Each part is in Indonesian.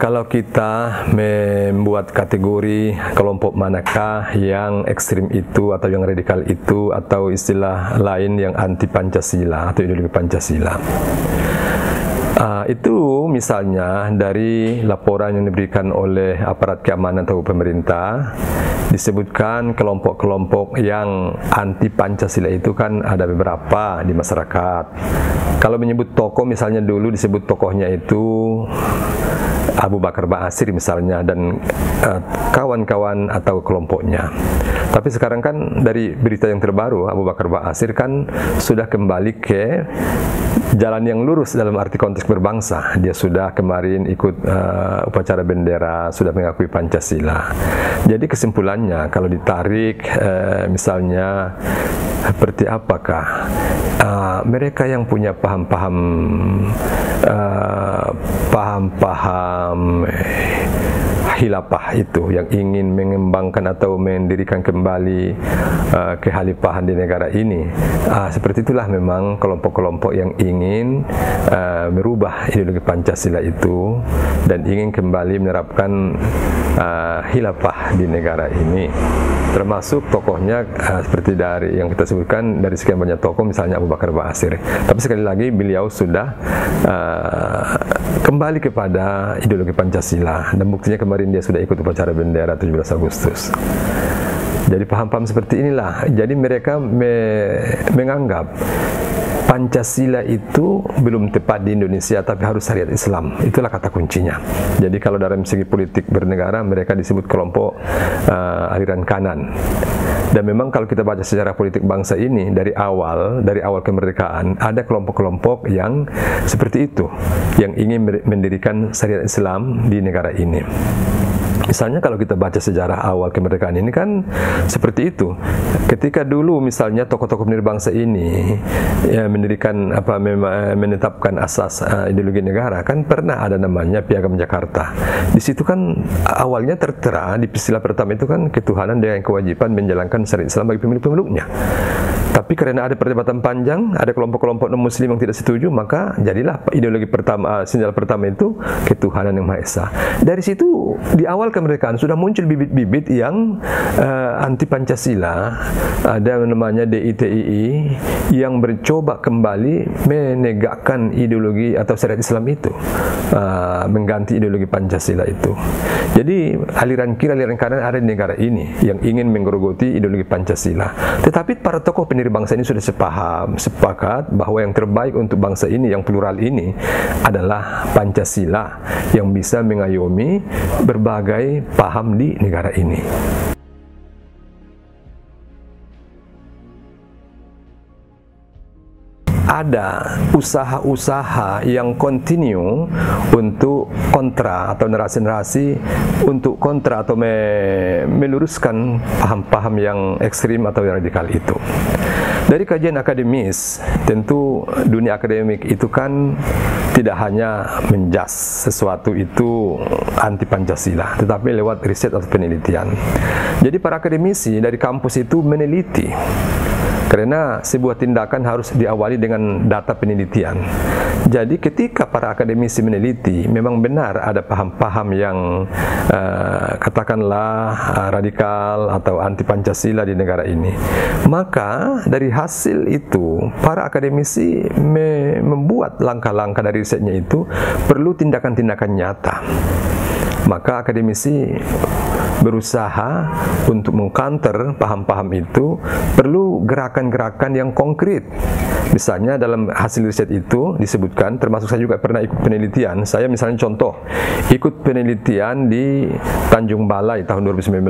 Kalau kita membuat kategori kelompok manakah yang ekstrim itu atau yang radikal itu atau istilah lain yang anti Pancasila atau ideologi Pancasila, itu misalnya dari laporan yang diberikan oleh aparat keamanan atau pemerintah disebutkan kelompok-kelompok yang anti Pancasila itu kan ada beberapa di masyarakat. Kalau menyebut tokoh, misalnya dulu disebut tokohnya itu Abu Bakar Ba'asyir misalnya dan kawan-kawan atau kelompoknya. Tapi sekarang kan dari berita yang terbaru, Abu Bakar Ba'asyir kan sudah kembali ke jalan yang lurus dalam arti konteks berbangsa. Dia sudah kemarin ikut upacara bendera, sudah mengakui Pancasila. Jadi kesimpulannya kalau ditarik misalnya seperti apakah mereka yang punya paham-paham khilafah itu, yang ingin mengembangkan atau mendirikan kembali kekhalifahan di negara ini, seperti itulah memang kelompok-kelompok yang ingin merubah ideologi Pancasila itu dan ingin kembali menerapkan khilafah di negara ini. Termasuk tokohnya seperti dari yang kita sebutkan, dari sekian banyak tokoh misalnya Abu Bakar Ba'asyir. Tapi sekali lagi beliau sudah kembali kepada ideologi Pancasila dan buktinya kemarin dia sudah ikut upacara bendera 17 Agustus. Jadi paham-paham seperti inilah. Jadi mereka menganggap Pancasila itu belum tepat di Indonesia, tapi harus syariat Islam. Itulah kata kuncinya. Jadi kalau dalam segi politik bernegara, mereka disebut kelompok aliran kanan. Dan memang kalau kita baca sejarah politik bangsa ini, dari awal kemerdekaan, ada kelompok-kelompok yang seperti itu, yang ingin mendirikan syariat Islam di negara ini. Misalnya kalau kita baca sejarah awal kemerdekaan ini kan seperti itu. Ketika dulu misalnya tokoh-tokoh pendiri bangsa ini ya, mendirikan menetapkan asas ideologi negara, kan pernah ada namanya Piagam Jakarta. Di situ kan awalnya tertera di istilah pertama itu kan ketuhanan dengan kewajiban menjalankan syariat Islam bagi pemilik-pemiliknya. Tapi karena ada perdebatan panjang, ada kelompok-kelompok non-muslim yang tidak setuju, maka jadilah ideologi pertama, sinyal pertama itu ketuhanan yang Maha Esa. Dari situ di awal kemerdekaan sudah muncul bibit-bibit yang anti Pancasila. Ada namanya DITII yang mencoba kembali menegakkan ideologi atau syariat Islam itu, mengganti ideologi Pancasila itu. Jadi aliran kiri, aliran kanan ada di negara ini yang ingin menggerogoti ideologi Pancasila. Tetapi para tokoh pendiri bangsa ini sudah sepakat bahwa yang terbaik untuk bangsa ini, yang plural ini, adalah Pancasila yang bisa mengayomi berbagai paham di negara ini. Ada usaha-usaha yang kontinu untuk kontra atau narasi-narasi untuk kontra atau meluruskan paham-paham yang ekstrim atau yang radikal itu. Dari kajian akademis, tentu dunia akademik itu kan tidak hanya menjas sesuatu itu anti Pancasila, tetapi lewat riset atau penelitian. Jadi para akademisi dari kampus itu meneliti. Karena sebuah tindakan harus diawali dengan data penelitian. Jadi ketika para akademisi meneliti, memang benar ada paham-paham yang katakanlah radikal atau anti Pancasila di negara ini. Maka dari hasil itu, para akademisi membuat langkah-langkah dari risetnya itu perlu tindakan-tindakan nyata. Maka akademisi berusaha untuk mengcounter paham-paham itu, perlu gerakan-gerakan yang konkret. Misalnya dalam hasil riset itu disebutkan, termasuk saya juga pernah ikut penelitian. Saya misalnya contoh, ikut penelitian di Tanjung Balai tahun 2019,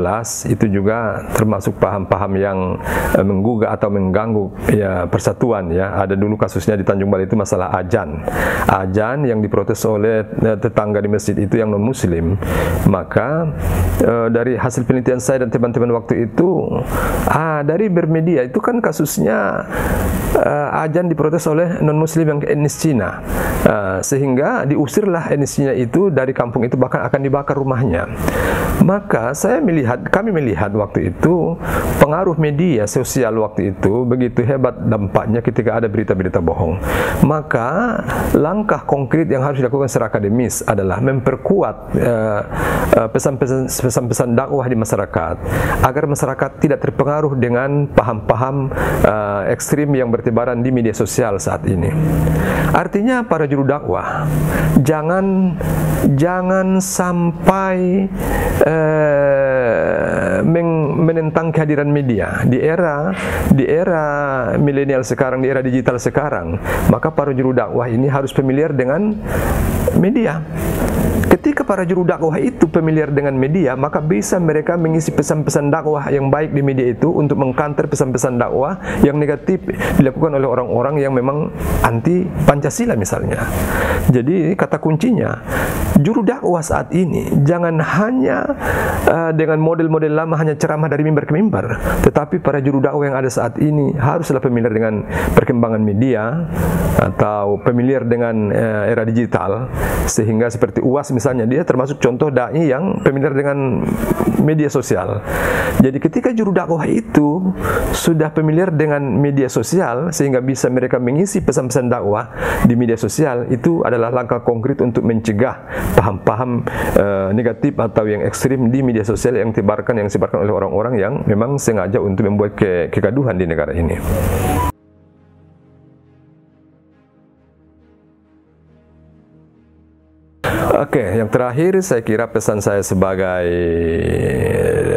itu juga termasuk paham-paham yang menggugah atau mengganggu ya, persatuan ya. Ada dulu kasusnya di Tanjung Balai itu masalah azan. Azan yang diprotes oleh tetangga di masjid itu yang non-muslim. Maka dari hasil penelitian saya dan teman-teman waktu itu, dari bermedia itu kan kasusnya kerajaan diprotes oleh non-muslim yang etnis Cina, sehingga diusirlah etnis Cina itu dari kampung itu, bahkan akan dibakar rumahnya. Maka kami melihat waktu itu pengaruh media sosial waktu itu begitu hebat dampaknya ketika ada berita-berita bohong. Maka langkah konkret yang harus dilakukan secara akademis adalah memperkuat pesan-pesan dakwah di masyarakat, agar masyarakat tidak terpengaruh dengan paham-paham ekstrim yang bertebaran di media sosial saat ini. Artinya para juru dakwah jangan sampai menentang kehadiran media di era milenial sekarang, di era digital sekarang. Maka para juru dakwah ini harus familiar dengan media. Ketika para juru dakwah itu familiar dengan media, maka bisa mereka mengisi pesan-pesan dakwah yang baik di media itu untuk mengkanter pesan-pesan dakwah yang negatif dilakukan oleh orang-orang yang memang anti Pancasila misalnya. Jadi kata kuncinya, juru dakwah saat ini jangan hanya dengan model-model lama hanya ceramah dari mimbar ke mimbar, tetapi para juru dakwah yang ada saat ini haruslah familiar dengan perkembangan media atau familiar dengan era digital, sehingga seperti UAS misalnya, dia termasuk contoh dai yang familiar dengan media sosial. Jadi ketika juru dakwah itu sudah familiar dengan media sosial sehingga bisa mereka mengisi pesan-pesan dakwah di media sosial, itu adalah langkah konkret untuk mencegah paham-paham negatif atau yang ekstrim di media sosial yang disebarkan oleh orang-orang yang memang sengaja untuk membuat kegaduhan di negara ini. Oke, yang terakhir saya kira pesan saya sebagai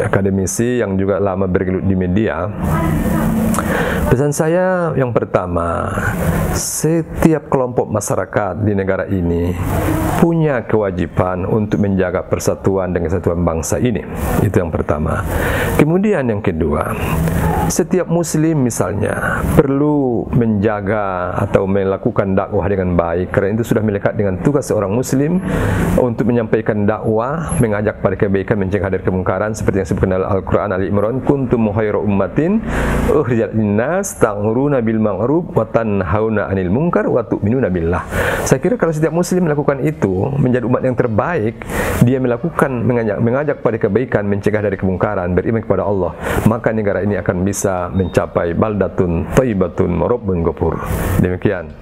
akademisi yang juga lama bergelut di media. Pesan saya yang pertama, setiap kelompok masyarakat di negara ini punya kewajiban untuk menjaga persatuan dan kesatuan bangsa ini. Itu yang pertama. Kemudian yang kedua, setiap muslim misalnya perlu menjaga atau melakukan dakwah dengan baik, karena itu sudah melekat dengan tugas seorang muslim untuk menyampaikan dakwah, mengajak pada kebaikan, mencegah dari kemungkaran, seperti yang disebutkan dalam Al-Quran Ali Imran, kuntum khairu ummatin ukhrijat linnas ta'muruna bil ma'ruf wa tanhauna 'anil munkar wa tu'minuna billah. Saya kira kalau setiap muslim melakukan itu, menjadi umat yang terbaik, dia mengajak pada kebaikan, mencegah dari kemungkaran, beriman kepada Allah, maka negara ini akan bisa mencapai baldatun thayyibatun rabbun ghafur. Demikian.